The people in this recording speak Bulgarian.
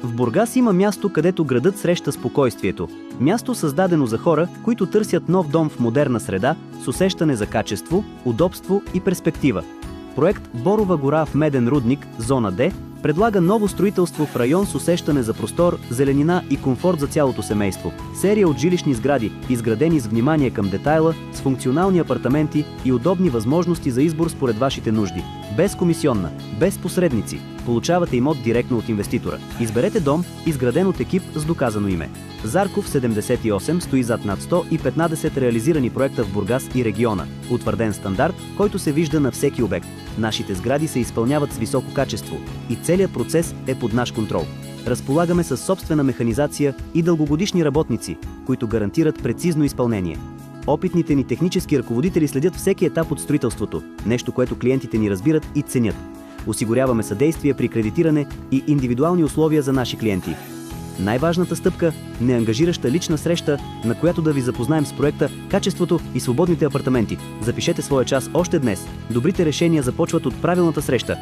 В Бургас има място, където градът среща спокойствието. Място създадено за хора, които търсят нов дом в модерна среда, с усещане за качество, удобство и перспектива. Проект Борова гора в Меден рудник, зона Д, предлага ново строителство в район с усещане за простор, зеленина и комфорт за цялото семейство. Серия от жилищни сгради, изградени с внимание към детайла, с функционални апартаменти и удобни възможности за избор според вашите нужди. Без комисионна, без посредници. Получавате имот директно от инвеститора. Изберете дом, изграден от екип с доказано име. Зарков 78 стои зад над 115 реализирани проекта в Бургас и региона. Утвърден стандарт, който се вижда на всеки обект. Нашите сгради се изпълняват с високо качество и целият процес е под наш контрол. Разполагаме с собствена механизация и дългогодишни работници, които гарантират прецизно изпълнение. Опитните ни технически ръководители следят всеки етап от строителството, нещо, което клиентите ни разбират и ценят. Осигуряваме съдействие при кредитиране и индивидуални условия за наши клиенти. Най-важната стъпка – неангажираща лична среща, на която да ви запознаем с проекта, качеството и свободните апартаменти. Запишете своя час още днес. Добрите решения започват от правилната среща.